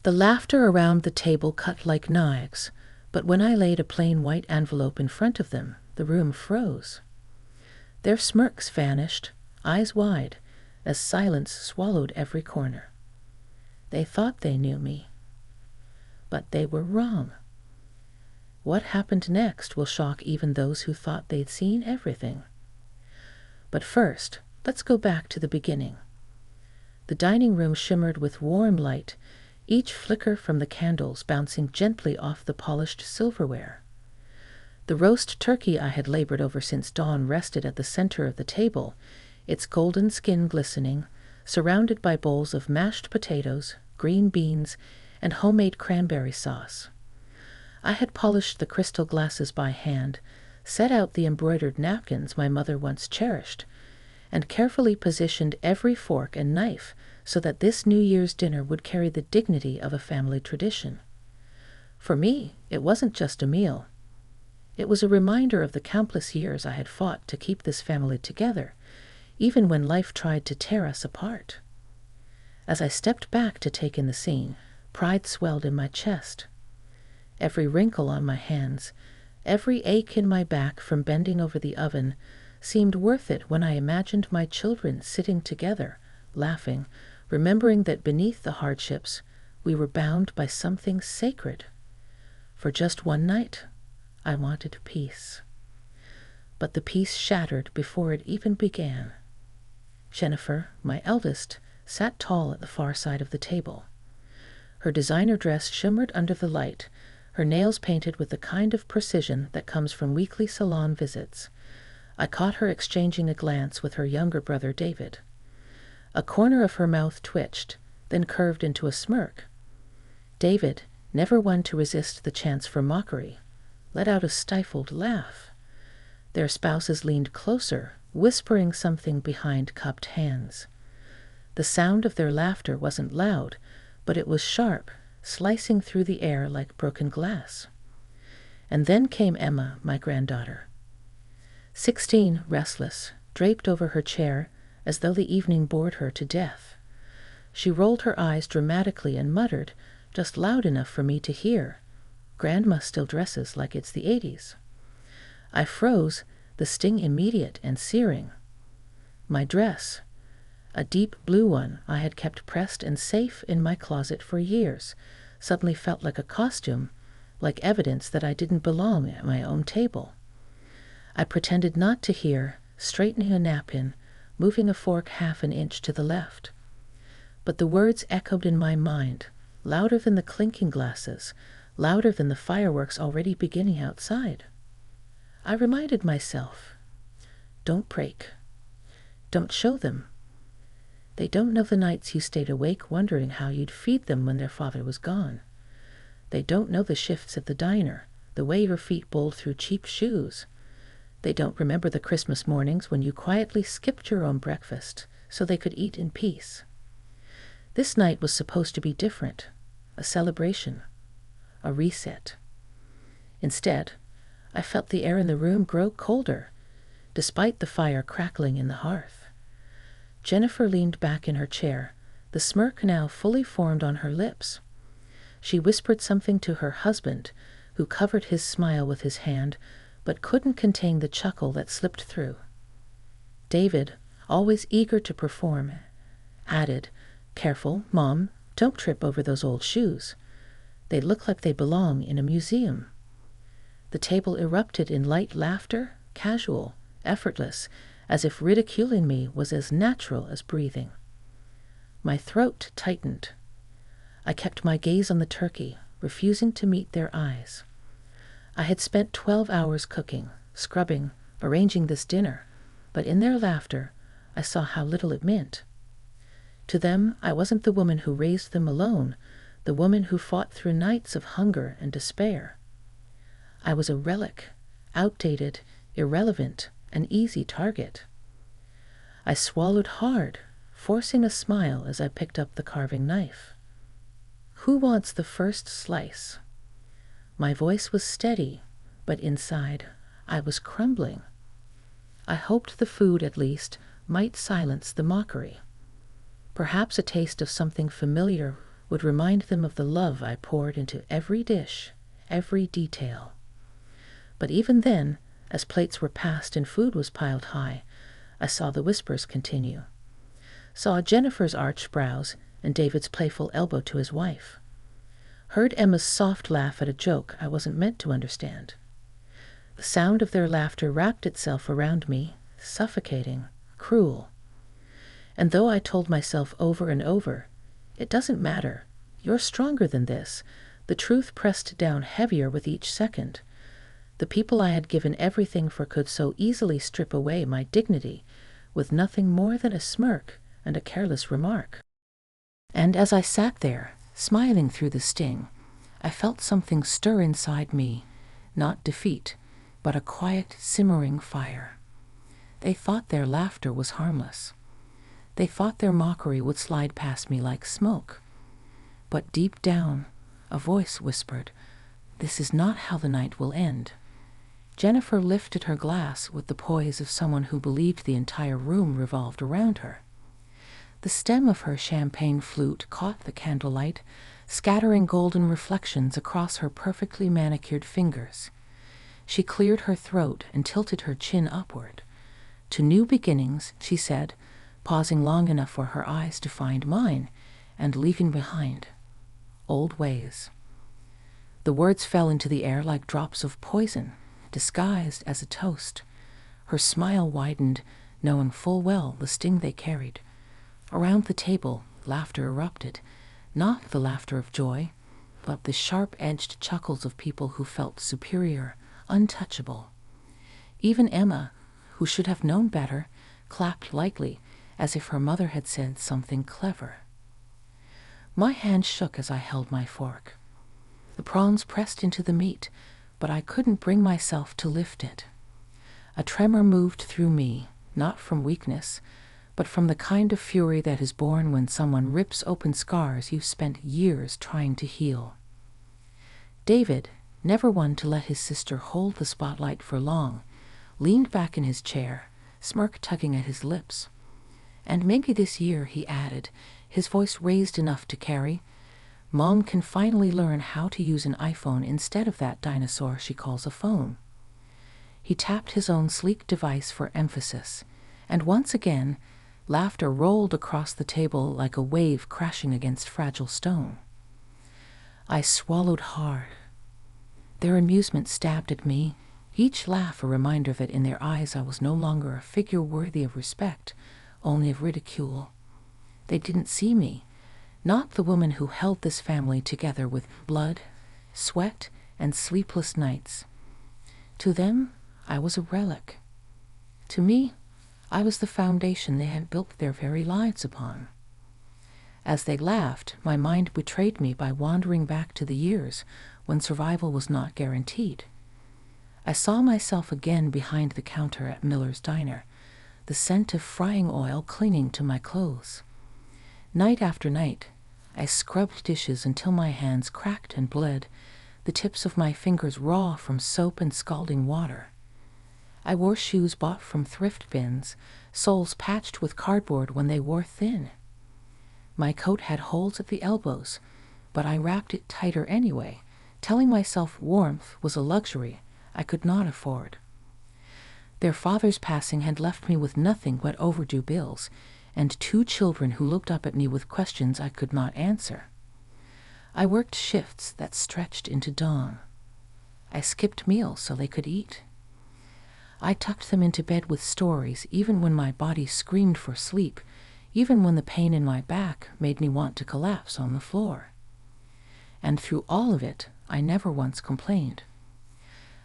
The laughter around the table cut like knives, but when I laid a plain white envelope in front of them, the room froze. Their smirks vanished, eyes wide, as silence swallowed every corner. They thought they knew me, but they were wrong. What happened next will shock even those who thought they'd seen everything. But first, let's go back to the beginning. The dining room shimmered with warm light, each flicker from the candles bouncing gently off the polished silverware. The roast turkey I had labored over since dawn rested at the center of the table, its golden skin glistening, surrounded by bowls of mashed potatoes, green beans, and homemade cranberry sauce. I had polished the crystal glasses by hand, set out the embroidered napkins my mother once cherished, and carefully positioned every fork and knife so that this New Year's dinner would carry the dignity of a family tradition. For me, it wasn't just a meal. It was a reminder of the countless years I had fought to keep this family together, even when life tried to tear us apart. As I stepped back to take in the scene, pride swelled in my chest. Every wrinkle on my hands, every ache in my back from bending over the oven, seemed worth it when I imagined my children sitting together, laughing, remembering that beneath the hardships, we were bound by something sacred. For just one night, I wanted peace. But the peace shattered before it even began. Jennifer, my eldest, sat tall at the far side of the table. Her designer dress shimmered under the light, her nails painted with the kind of precision that comes from weekly salon visits. I caught her exchanging a glance with her younger brother David. A corner of her mouth twitched, then curved into a smirk. David, never one to resist the chance for mockery, let out a stifled laugh. Their spouses leaned closer, whispering something behind cupped hands. The sound of their laughter wasn't loud, but it was sharp, slicing through the air like broken glass. And then came Emma, my granddaughter. 16, restless, draped over her chair as though the evening bored her to death. She rolled her eyes dramatically and muttered, just loud enough for me to hear, "Grandma still dresses like it's the 80s. I froze, the sting immediate and searing. My dress, a deep blue one I had kept pressed and safe in my closet for years, suddenly felt like a costume, like evidence that I didn't belong at my own table. I pretended not to hear, straightening a napkin, moving a fork half an inch to the left. But the words echoed in my mind, louder than the clinking glasses, louder than the fireworks already beginning outside. I reminded myself, don't break. Don't show them. They don't know the nights you stayed awake wondering how you'd feed them when their father was gone. They don't know the shifts at the diner, the way your feet bowled through cheap shoes. They don't remember the Christmas mornings when you quietly skipped your own breakfast so they could eat in peace. This night was supposed to be different, a celebration, a reset. Instead, I felt the air in the room grow colder, despite the fire crackling in the hearth. Jennifer leaned back in her chair, the smirk now fully formed on her lips. She whispered something to her husband, who covered his smile with his hand, but couldn't contain the chuckle that slipped through. David, always eager to perform, added, "Careful, Mom, don't trip over those old shoes. They look like they belong in a museum." The table erupted in light laughter, casual, effortless, as if ridiculing me was as natural as breathing. My throat tightened. I kept my gaze on the turkey, refusing to meet their eyes. I had spent 12 hours cooking, scrubbing, arranging this dinner, but in their laughter, I saw how little it meant. To them, I wasn't the woman who raised them alone, the woman who fought through nights of hunger and despair. I was a relic, outdated, irrelevant, an easy target. I swallowed hard, forcing a smile as I picked up the carving knife. "Who wants the first slice?" My voice was steady, but inside, I was crumbling. I hoped the food, at least, might silence the mockery. Perhaps a taste of something familiar would remind them of the love I poured into every dish, every detail. But even then, as plates were passed and food was piled high, I saw the whispers continue. Saw Jennifer's arched brows and David's playful elbow to his wife. Heard Emma's soft laugh at a joke I wasn't meant to understand. The sound of their laughter wrapped itself around me, suffocating, cruel. And though I told myself over and over, "It doesn't matter, you're stronger than this," the truth pressed down heavier with each second. The people I had given everything for could so easily strip away my dignity with nothing more than a smirk and a careless remark. And as I sat there, smiling through the sting, I felt something stir inside me, not defeat, but a quiet, simmering fire. They thought their laughter was harmless. They thought their mockery would slide past me like smoke. But deep down, a voice whispered, "This is not how the night will end." Jennifer lifted her glass with the poise of someone who believed the entire room revolved around her. The stem of her champagne flute caught the candlelight, scattering golden reflections across her perfectly manicured fingers. She cleared her throat and tilted her chin upward. "To new beginnings," she said, pausing long enough for her eyes to find mine, "and leaving behind old ways." The words fell into the air like drops of poison, disguised as a toast. Her smile widened, knowing full well the sting they carried. Around the table, laughter erupted, not the laughter of joy, but the sharp-edged chuckles of people who felt superior, untouchable. Even Emma, who should have known better, clapped lightly, as if her mother had said something clever. My hand shook as I held my fork. The prawns pressed into the meat, but I couldn't bring myself to lift it. A tremor moved through me, not from weakness, but from the kind of fury that is born when someone rips open scars you've spent years trying to heal. David, never one to let his sister hold the spotlight for long, leaned back in his chair, smirk tugging at his lips. "And maybe this year," he added, his voice raised enough to carry, "Mom can finally learn how to use an iPhone instead of that dinosaur she calls a phone." He tapped his own sleek device for emphasis, and once again, laughter rolled across the table like a wave crashing against fragile stone. I swallowed hard. Their amusement stabbed at me, each laugh a reminder that in their eyes I was no longer a figure worthy of respect, only of ridicule. They didn't see me, not the woman who held this family together with blood, sweat, and sleepless nights. To them, I was a relic. To me, I was the foundation they had built their very lives upon. As they laughed, my mind betrayed me by wandering back to the years when survival was not guaranteed. I saw myself again behind the counter at Miller's Diner, the scent of frying oil clinging to my clothes. Night after night, I scrubbed dishes until my hands cracked and bled, the tips of my fingers raw from soap and scalding water. I wore shoes bought from thrift bins, soles patched with cardboard when they wore thin. My coat had holes at the elbows, but I wrapped it tighter anyway, telling myself warmth was a luxury I could not afford. Their father's passing had left me with nothing but overdue bills, and 2 children who looked up at me with questions I could not answer. I worked shifts that stretched into dawn. I skipped meals so they could eat. I tucked them into bed with stories even when my body screamed for sleep, even when the pain in my back made me want to collapse on the floor. And through all of it, I never once complained.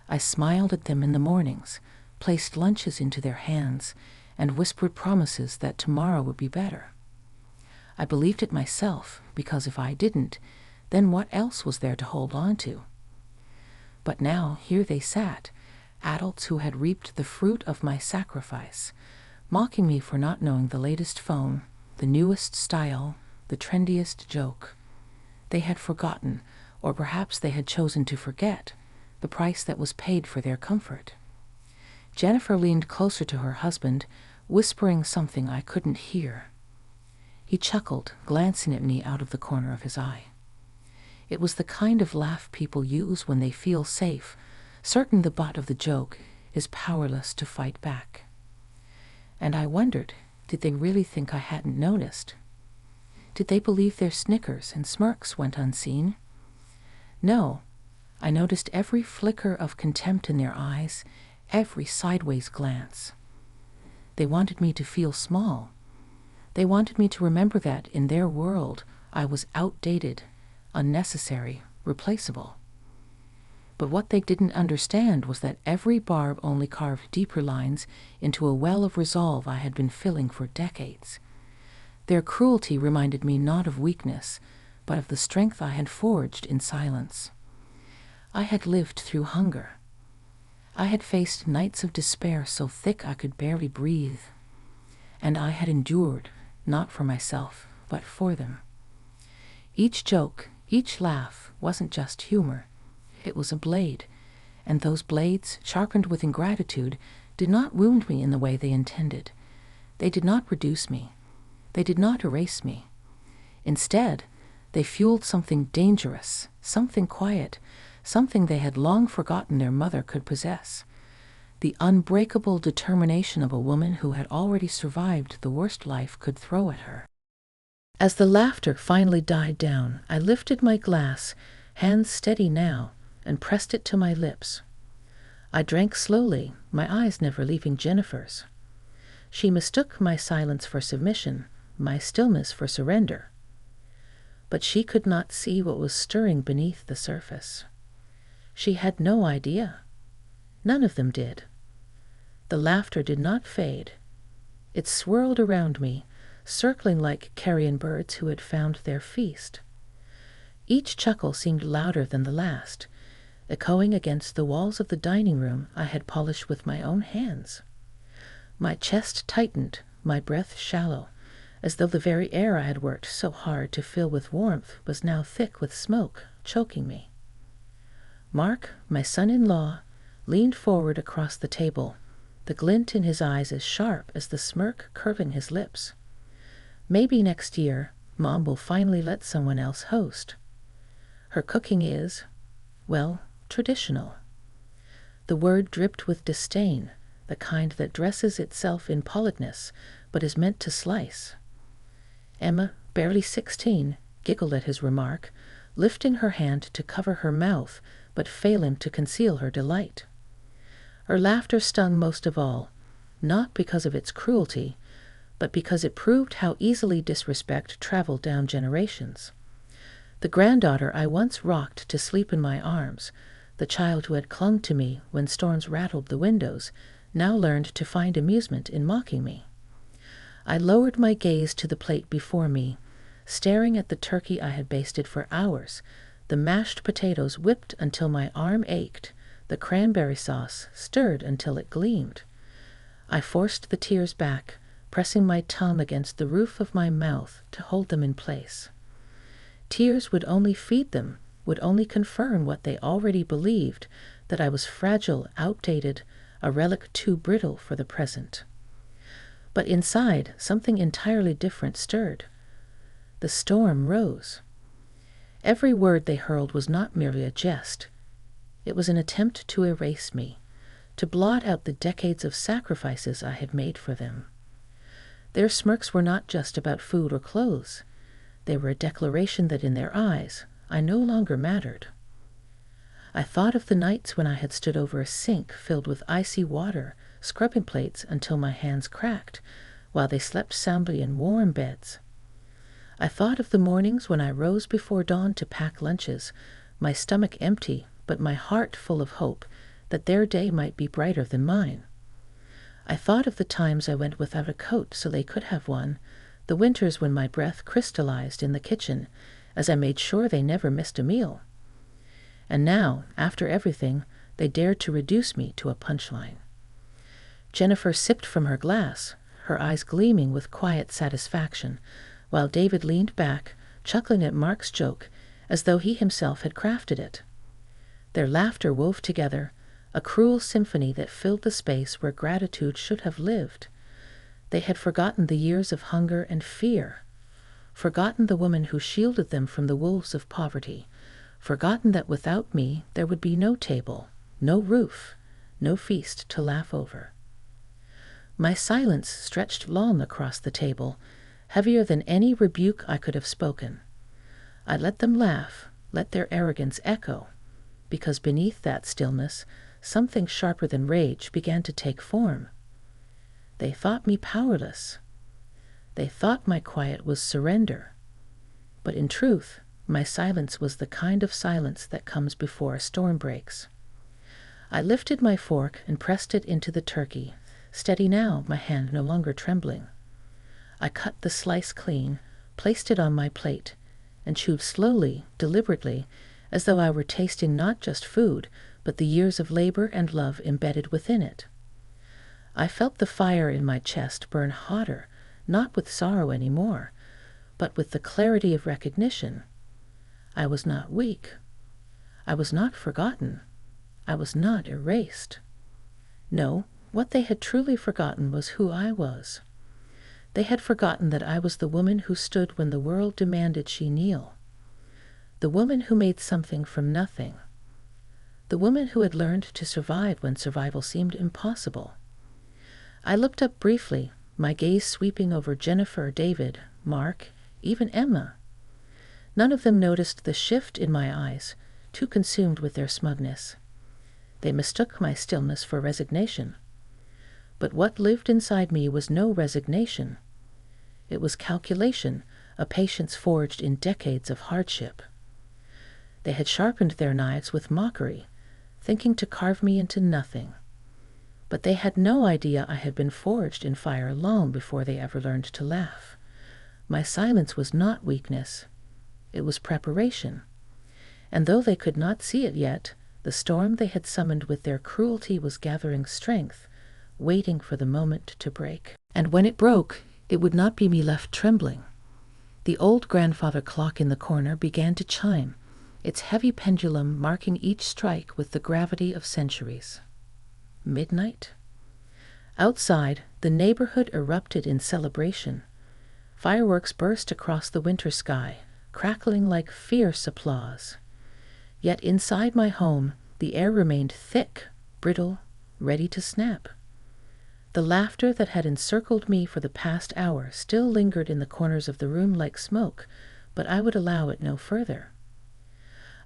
I smiled at them in the mornings, placed lunches into their hands, and whispered promises that tomorrow would be better. I believed it myself, because if I didn't, then what else was there to hold on to? But now here they sat, adults who had reaped the fruit of my sacrifice, mocking me for not knowing the latest phone, the newest style, the trendiest joke. They had forgotten, or perhaps they had chosen to forget, the price that was paid for their comfort. Jennifer leaned closer to her husband, whispering something I couldn't hear. He chuckled, glancing at me out of the corner of his eye. It was the kind of laugh people use when they feel safe, certain the butt of the joke is powerless to fight back. And I wondered, did they really think I hadn't noticed? Did they believe their snickers and smirks went unseen? No, I noticed every flicker of contempt in their eyes, every sideways glance. They wanted me to feel small. They wanted me to remember that, in their world, I was outdated, unnecessary, replaceable. But what they didn't understand was that every barb only carved deeper lines into a well of resolve I had been filling for decades. Their cruelty reminded me not of weakness, but of the strength I had forged in silence. I had lived through hunger. I had faced nights of despair so thick I could barely breathe. And I had endured, not for myself, but for them. Each joke, each laugh wasn't just humor. It was a blade, and those blades, sharpened with ingratitude, did not wound me in the way they intended. They did not reduce me. They did not erase me. Instead, they fueled something dangerous, something quiet, something they had long forgotten their mother could possess. The unbreakable determination of a woman who had already survived the worst life could throw at her. As the laughter finally died down, I lifted my glass, hands steady now, and pressed it to my lips. I drank slowly, my eyes never leaving Jennifer's. She mistook my silence for submission, my stillness for surrender. But she could not see what was stirring beneath the surface. She had no idea. None of them did. The laughter did not fade. It swirled around me, circling like carrion birds who had found their feast. Each chuckle seemed louder than the last, echoing against the walls of the dining room I had polished with my own hands. My chest tightened, my breath shallow, as though the very air I had worked so hard to fill with warmth was now thick with smoke, choking me. Mark, my son-in-law, leaned forward across the table, the glint in his eyes as sharp as the smirk curving his lips. Maybe next year, Mom will finally let someone else host. Her cooking is, well, traditional. The word dripped with disdain, the kind that dresses itself in politeness, but is meant to slice. Emma, barely 16, giggled at his remark, lifting her hand to cover her mouth, but failing to conceal her delight. Her laughter stung most of all, not because of its cruelty, but because it proved how easily disrespect traveled down generations. The granddaughter I once rocked to sleep in my arms, the child who had clung to me when storms rattled the windows, now learned to find amusement in mocking me. I lowered my gaze to the plate before me, staring at the turkey I had basted for hours, the mashed potatoes whipped until my arm ached, the cranberry sauce stirred until it gleamed. I forced the tears back, pressing my tongue against the roof of my mouth to hold them in place. Tears would only feed them, would only confirm what they already believed, that I was fragile, outdated, a relic too brittle for the present. But inside, something entirely different stirred. The storm rose. Every word they hurled was not merely a jest. It was an attempt to erase me, to blot out the decades of sacrifices I had made for them. Their smirks were not just about food or clothes. They were a declaration that in their eyes, I no longer mattered. I thought of the nights when I had stood over a sink filled with icy water, scrubbing plates until my hands cracked, while they slept soundly in warm beds. I thought of the mornings when I rose before dawn to pack lunches, my stomach empty, but my heart full of hope that their day might be brighter than mine. I thought of the times I went without a coat so they could have one, the winters when my breath crystallized in the kitchen, as I made sure they never missed a meal. And now, after everything, they dared to reduce me to a punchline. Jennifer sipped from her glass, her eyes gleaming with quiet satisfaction, while David leaned back, chuckling at Mark's joke, as though he himself had crafted it. Their laughter wove together, a cruel symphony that filled the space where gratitude should have lived. They had forgotten the years of hunger and fear. forgotten the woman who shielded them from the wolves of poverty, forgotten that without me there would be no table, no roof, no feast to laugh over. My silence stretched long across the table, heavier than any rebuke I could have spoken. I let them laugh, let their arrogance echo, because beneath that stillness, something sharper than rage began to take form. They thought me powerless. They thought my quiet was surrender. But in truth, my silence was the kind of silence that comes before a storm breaks. I lifted my fork and pressed it into the turkey, steady now, my hand no longer trembling. I cut the slice clean, placed it on my plate, and chewed slowly, deliberately, as though I were tasting not just food, but the years of labor and love embedded within it. I felt the fire in my chest burn hotter, not with sorrow any more, but with the clarity of recognition. I was not weak. I was not forgotten. I was not erased. No, what they had truly forgotten was who I was. They had forgotten that I was the woman who stood when the world demanded she kneel. The woman who made something from nothing. The woman who had learned to survive when survival seemed impossible. I looked up briefly, my gaze sweeping over Jennifer, David, Mark, even Emma. None of them noticed the shift in my eyes, too consumed with their smugness. They mistook my stillness for resignation. But what lived inside me was no resignation. It was calculation, a patience forged in decades of hardship. They had sharpened their knives with mockery, thinking to carve me into nothing. But they had no idea I had been forged in fire long before they ever learned to laugh. My silence was not weakness. It was preparation. And though they could not see it yet, the storm they had summoned with their cruelty was gathering strength, waiting for the moment to break. And when it broke, it would not be me left trembling. The old grandfather clock in the corner began to chime, its heavy pendulum marking each strike with the gravity of centuries. Midnight? Outside, the neighborhood erupted in celebration. Fireworks burst across the winter sky, crackling like fierce applause. Yet inside my home, the air remained thick, brittle, ready to snap. The laughter that had encircled me for the past hour still lingered in the corners of the room like smoke, but I would allow it no further.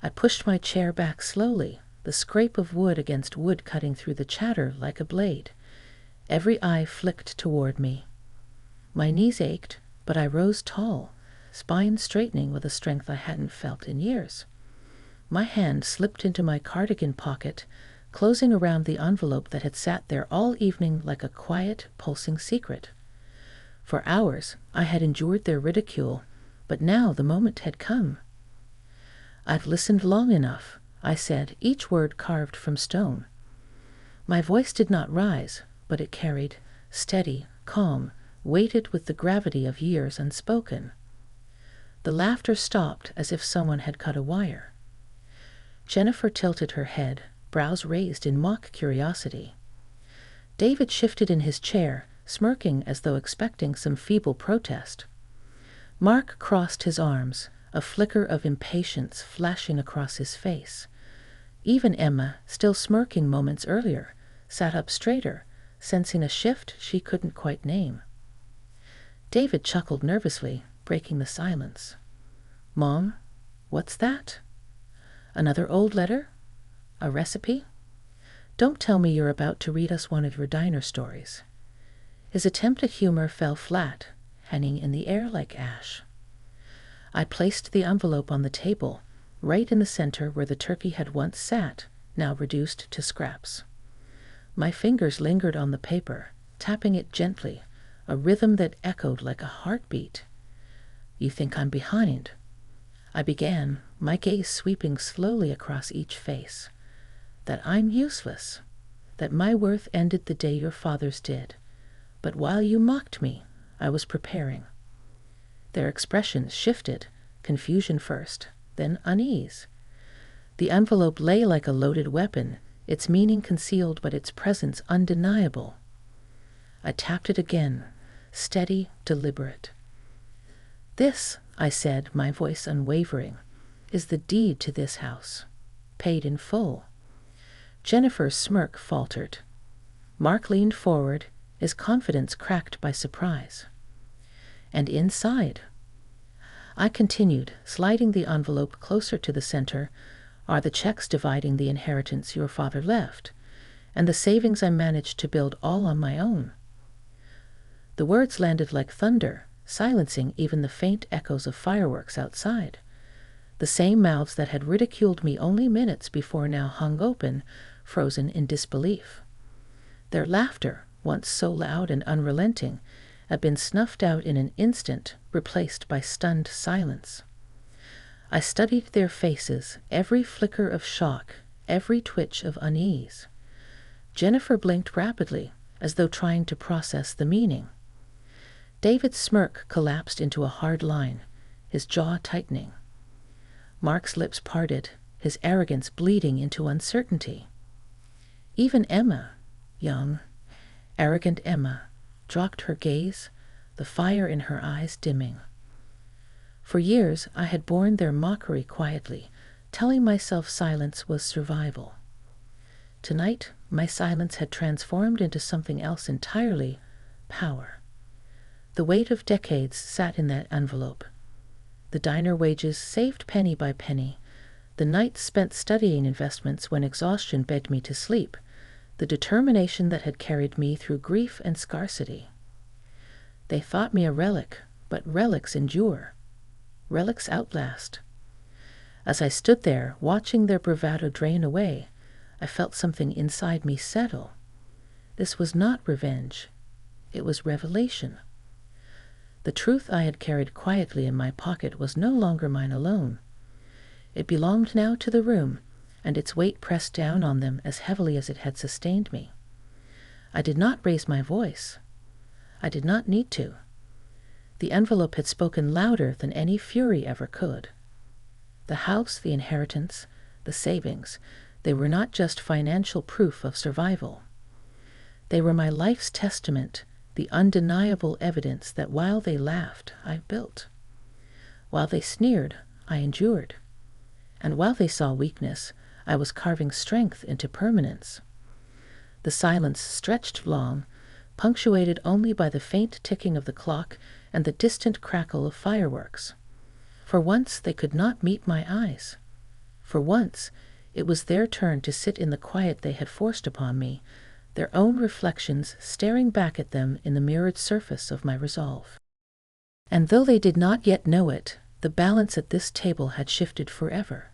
I pushed my chair back slowly, the scrape of wood against wood cutting through the chatter like a blade. Every eye flicked toward me. My knees ached, but I rose tall, spine straightening with a strength I hadn't felt in years. My hand slipped into my cardigan pocket, closing around the envelope that had sat there all evening like a quiet, pulsing secret. For hours I had endured their ridicule, but now the moment had come. "I've listened long enough," I said, each word carved from stone. My voice did not rise, but it carried, steady, calm, weighted with the gravity of years unspoken. The laughter stopped as if someone had cut a wire. Jennifer tilted her head, brows raised in mock curiosity. David shifted in his chair, smirking as though expecting some feeble protest. Mark crossed his arms, a flicker of impatience flashing across his face. Even Emma, still smirking moments earlier, sat up straighter, sensing a shift she couldn't quite name. David chuckled nervously, breaking the silence. "Mom, what's that? Another old letter? A recipe? Don't tell me you're about to read us one of your diner stories." His attempt at humor fell flat, hanging in the air like ash. I placed the envelope on the table, right in the center where the turkey had once sat, now reduced to scraps. My fingers lingered on the paper, tapping it gently, a rhythm that echoed like a heartbeat. "You think I'm behind?" I began, my gaze sweeping slowly across each face. "That I'm useless, that my worth ended the day your father's did. But while you mocked me, I was preparing." Their expressions shifted, confusion first, then unease. The envelope lay like a loaded weapon, its meaning concealed but its presence undeniable. I tapped it again, steady, deliberate. "This," I said, my voice unwavering, "is the deed to this house, paid in full." Jennifer's smirk faltered. Mark leaned forward, his confidence cracked by surprise. "And inside," I continued, sliding the envelope closer to the center, "are the checks dividing the inheritance your father left, and the savings I managed to build all on my own." The words landed like thunder, silencing even the faint echoes of fireworks outside. The same mouths that had ridiculed me only minutes before now hung open, frozen in disbelief. Their laughter, once so loud and unrelenting, had been snuffed out in an instant, replaced by stunned silence. I studied their faces, every flicker of shock, every twitch of unease. Jennifer blinked rapidly, as though trying to process the meaning. David's smirk collapsed into a hard line, his jaw tightening. Mark's lips parted, his arrogance bleeding into uncertainty. Even Emma, young, arrogant Emma, dropped her gaze, the fire in her eyes dimming. For years I had borne their mockery quietly, telling myself silence was survival. Tonight, my silence had transformed into something else entirely: power. The weight of decades sat in that envelope. The diner wages saved penny by penny, the nights spent studying investments when exhaustion begged me to sleep, the determination that had carried me through grief and scarcity. They thought me a relic, but relics endure. Relics outlast. As I stood there, watching their bravado drain away, I felt something inside me settle. This was not revenge. It was revelation. The truth I had carried quietly in my pocket was no longer mine alone. It belonged now to the room, and its weight pressed down on them as heavily as it had sustained me. I did not raise my voice. I did not need to. The envelope had spoken louder than any fury ever could. The house, the inheritance, the savings, they were not just financial proof of survival. They were my life's testament, the undeniable evidence that while they laughed, I built. While they sneered, I endured. And while they saw weakness, I was carving strength into permanence. The silence stretched long, punctuated only by the faint ticking of the clock and the distant crackle of fireworks. For once they could not meet my eyes. For once it was their turn to sit in the quiet they had forced upon me, their own reflections staring back at them in the mirrored surface of my resolve. And though they did not yet know it, the balance at this table had shifted forever.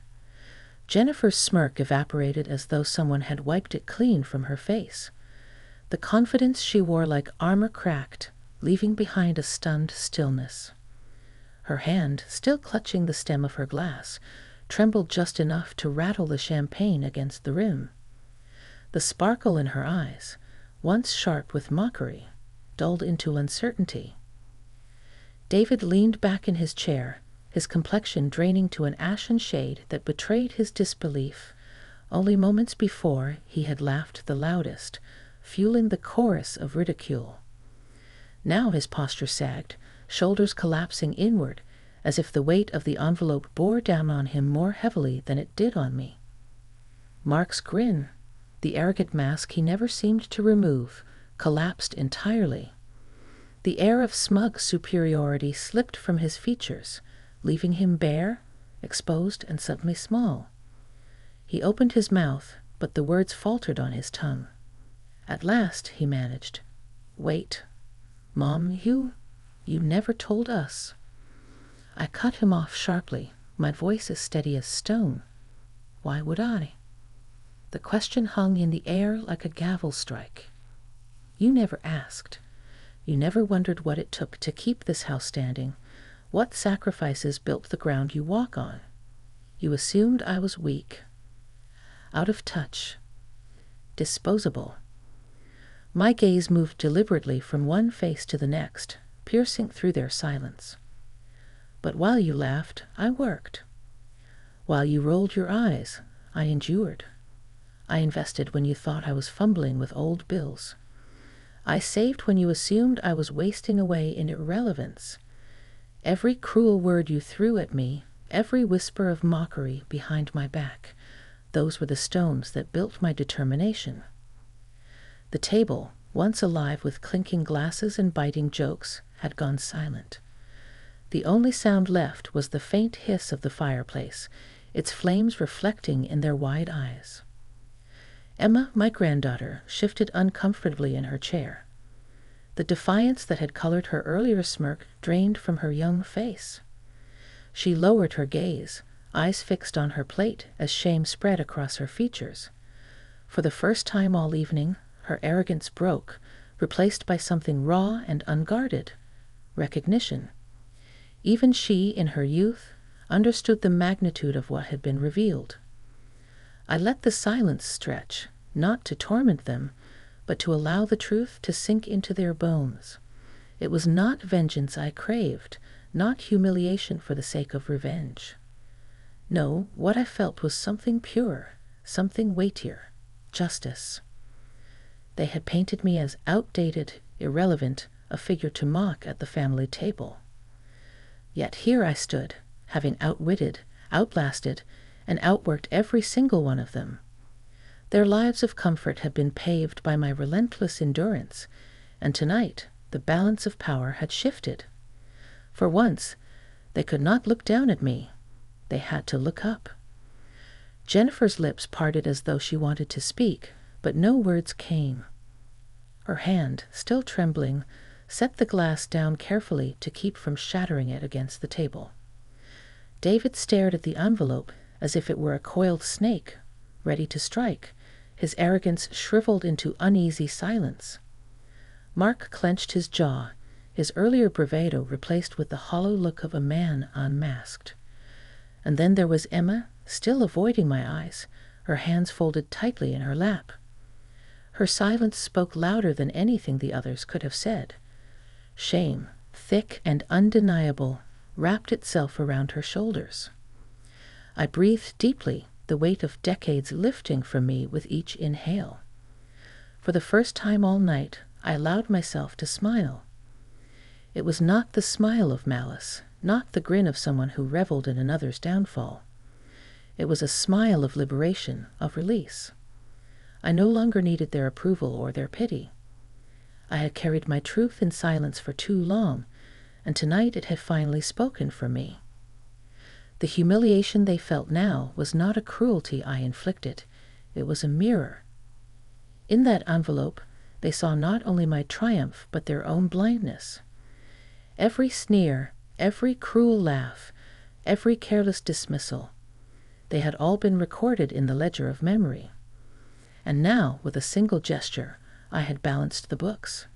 Jennifer's smirk evaporated as though someone had wiped it clean from her face. The confidence she wore like armor cracked, leaving behind a stunned stillness. Her hand, still clutching the stem of her glass, trembled just enough to rattle the champagne against the rim. The sparkle in her eyes, once sharp with mockery, dulled into uncertainty. David leaned back in his chair, his complexion draining to an ashen shade that betrayed his disbelief. Only moments before he had laughed the loudest, fueling the chorus of ridicule. Now his posture sagged, shoulders collapsing inward, as if the weight of the envelope bore down on him more heavily than it did on me. Mark's grin, the arrogant mask he never seemed to remove, collapsed entirely. The air of smug superiority slipped from his features, leaving him bare, exposed, and suddenly small. He opened his mouth, but the words faltered on his tongue. At last he managed, "Wait, Mom, you never told us." I cut him off sharply, my voice as steady as stone. Why would I? The question hung in the air like a gavel strike. You never asked. You never wondered what it took to keep this house standing, what sacrifices built the ground you walk on. You assumed I was weak, out of touch, disposable. My gaze moved deliberately from one face to the next, piercing through their silence. But while you laughed, I worked. While you rolled your eyes, I endured. I invested when you thought I was fumbling with old bills. I saved when you assumed I was wasting away in irrelevance. Every cruel word you threw at me, every whisper of mockery behind my back, those were the stones that built my determination. The table, once alive with clinking glasses and biting jokes, had gone silent. The only sound left was the faint hiss of the fireplace, its flames reflecting in their wide eyes. Emma, my granddaughter, shifted uncomfortably in her chair. The defiance that had colored her earlier smirk drained from her young face. She lowered her gaze, eyes fixed on her plate as shame spread across her features. For the first time all evening, her arrogance broke, replaced by something raw and unguarded: recognition. Even she, in her youth, understood the magnitude of what had been revealed. I let the silence stretch, not to torment them, but to allow the truth to sink into their bones. It was not vengeance I craved, not humiliation for the sake of revenge. No, what I felt was something purer, something weightier: justice. They had painted me as outdated, irrelevant, a figure to mock at the family table. Yet here I stood, having outwitted, outlasted, and outworked every single one of them. Their lives of comfort had been paved by my relentless endurance, and tonight the balance of power had shifted. For once, they could not look down at me. They had to look up. Jennifer's lips parted as though she wanted to speak, but no words came. Her hand, still trembling, set the glass down carefully to keep from shattering it against the table. David stared at the envelope as if it were a coiled snake, ready to strike, his arrogance shriveled into uneasy silence. Mark clenched his jaw, his earlier bravado replaced with the hollow look of a man unmasked. And then there was Emma, still avoiding my eyes, her hands folded tightly in her lap. Her silence spoke louder than anything the others could have said. Shame, thick and undeniable, wrapped itself around her shoulders. I breathed deeply, the weight of decades lifting from me with each inhale. For the first time all night, I allowed myself to smile. It was not the smile of malice, not the grin of someone who reveled in another's downfall. It was a smile of liberation, of release. I no longer needed their approval or their pity. I had carried my truth in silence for too long, and tonight it had finally spoken for me. The humiliation they felt now was not a cruelty I inflicted. It was a mirror. In that envelope, they saw not only my triumph, but their own blindness. Every sneer, every cruel laugh, every careless dismissal, they had all been recorded in the ledger of memory. And now, with a single gesture, I had balanced the books.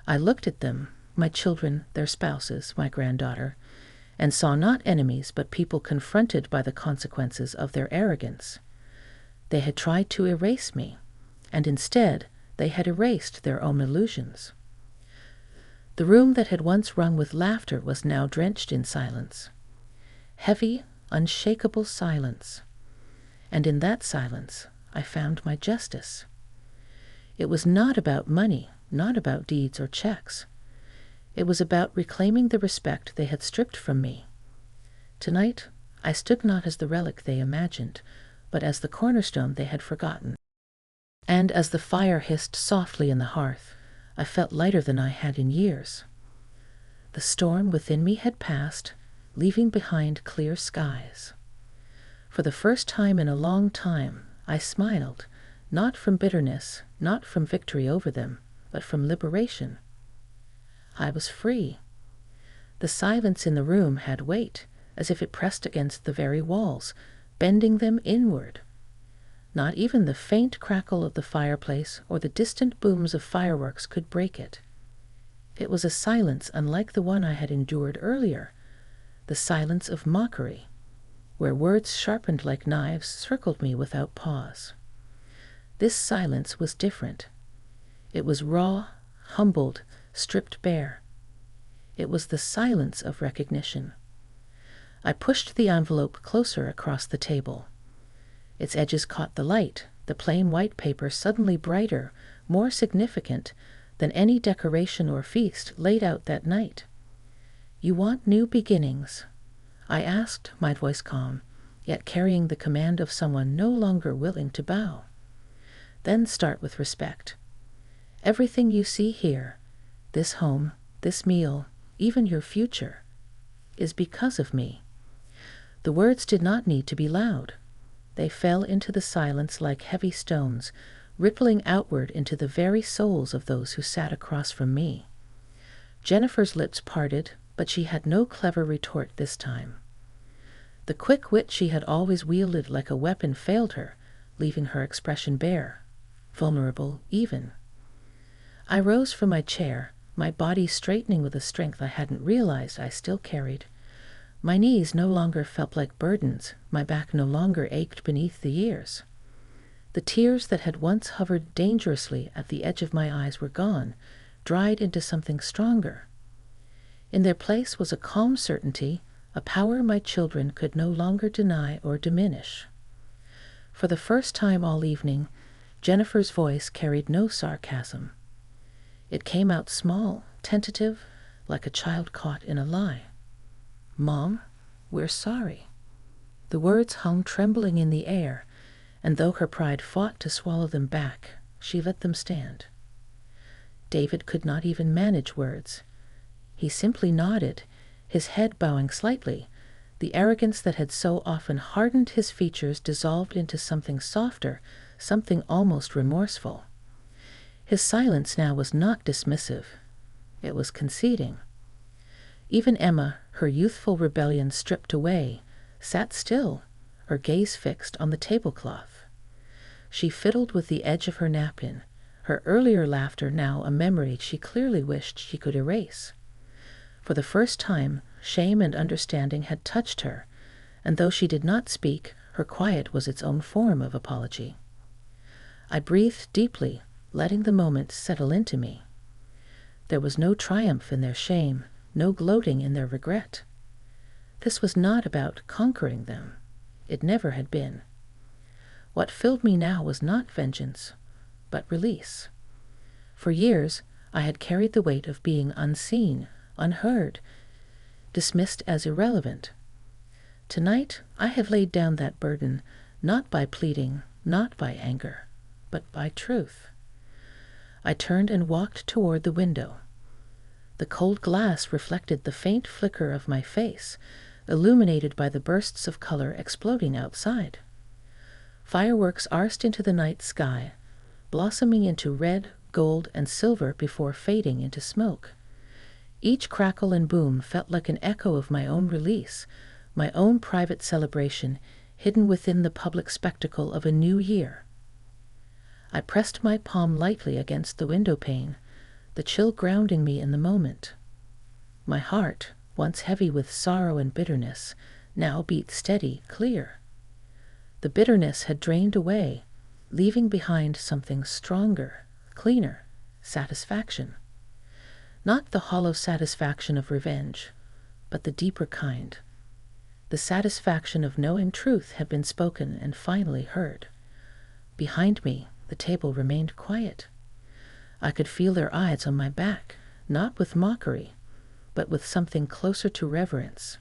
I looked at them, my children, their spouses, my granddaughter, and saw not enemies but people confronted by the consequences of their arrogance. They had tried to erase me, and instead they had erased their own illusions. The room that had once rung with laughter was now drenched in silence. Heavy, unshakable silence. And in that silence, I found my justice. It was not about money, not about deeds or checks. It was about reclaiming the respect they had stripped from me. Tonight, I stood not as the relic they imagined, but as the cornerstone they had forgotten. And as the fire hissed softly in the hearth, I felt lighter than I had in years. The storm within me had passed, leaving behind clear skies. For the first time in a long time, I smiled, not from bitterness, not from victory over them, but from liberation. I was free. The silence in the room had weight, as if it pressed against the very walls, bending them inward. Not even the faint crackle of the fireplace or the distant booms of fireworks could break it. It was a silence unlike the one I had endured earlier, the silence of mockery, where words sharpened like knives circled me without pause. This silence was different. It was raw, humbled, stripped bare. It was the silence of recognition. I pushed the envelope closer across the table. Its edges caught the light, the plain white paper suddenly brighter, more significant than any decoration or feast laid out that night. You want new beginnings? I asked, my voice calm, yet carrying the command of someone no longer willing to bow. Then start with respect. Everything you see here, this home, this meal, even your future, is because of me. The words did not need to be loud. They fell into the silence like heavy stones, rippling outward into the very souls of those who sat across from me. Jennifer's lips parted, but she had no clever retort this time. The quick wit she had always wielded like a weapon failed her, leaving her expression bare, vulnerable even. I rose from my chair, my body straightening with a strength I hadn't realized I still carried. My knees no longer felt like burdens, my back no longer ached beneath the years. The tears that had once hovered dangerously at the edge of my eyes were gone, dried into something stronger. In their place was a calm certainty, a power my children could no longer deny or diminish. For the first time all evening, Jennifer's voice carried no sarcasm. It came out small, tentative, like a child caught in a lie. Mom, we're sorry. The words hung trembling in the air, and though her pride fought to swallow them back, she let them stand. David could not even manage words. He simply nodded, his head bowing slightly. The arrogance that had so often hardened his features dissolved into something softer, something almost remorseful. His silence now was not dismissive. It was conceding. Even Emma, her youthful rebellion stripped away, sat still, her gaze fixed on the tablecloth. She fiddled with the edge of her napkin, her earlier laughter now a memory she clearly wished she could erase. For the first time, shame and understanding had touched her, and though she did not speak, her quiet was its own form of apology. I breathed deeply, letting the moment settle into me. There was no triumph in their shame, no gloating in their regret. This was not about conquering them. It never had been. What filled me now was not vengeance, but release. For years, I had carried the weight of being unseen, unheard, dismissed as irrelevant. Tonight, I have laid down that burden, not by pleading, not by anger, but by truth. I turned and walked toward the window. The cold glass reflected the faint flicker of my face, illuminated by the bursts of color exploding outside. Fireworks arced into the night sky, blossoming into red, gold, and silver before fading into smoke. Each crackle and boom felt like an echo of my own release, my own private celebration, hidden within the public spectacle of a new year. I pressed my palm lightly against the window pane, the chill grounding me in the moment. My heart, once heavy with sorrow and bitterness, now beat steady, clear. The bitterness had drained away, leaving behind something stronger, cleaner, satisfaction. Not the hollow satisfaction of revenge, but the deeper kind. The satisfaction of knowing truth had been spoken and finally heard. Behind me, the table remained quiet. I could feel their eyes on my back, not with mockery, but with something closer to reverence.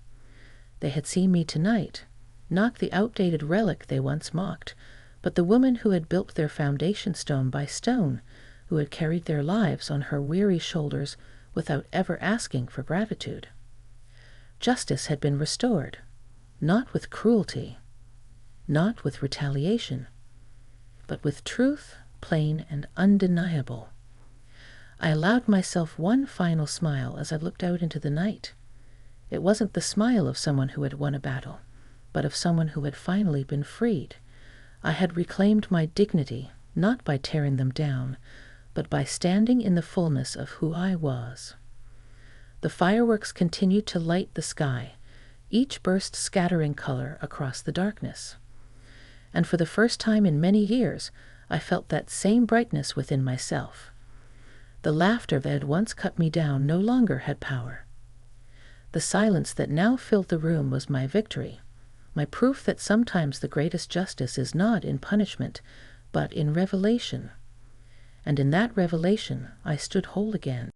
They had seen me tonight, not the outdated relic they once mocked, but the woman who had built their foundation stone by stone, who had carried their lives on her weary shoulders without ever asking for gratitude. Justice had been restored, not with cruelty, not with retaliation, but with truth, plain and undeniable. I allowed myself one final smile as I looked out into the night. It wasn't the smile of someone who had won a battle, but of someone who had finally been freed. I had reclaimed my dignity, not by tearing them down, but by standing in the fullness of who I was. The fireworks continued to light the sky, each burst scattering color across the darkness. And for the first time in many years, I felt that same brightness within myself. The laughter that had once cut me down no longer had power. The silence that now filled the room was my victory, my proof that sometimes the greatest justice is not in punishment, but in revelation. And in that revelation I stood whole again.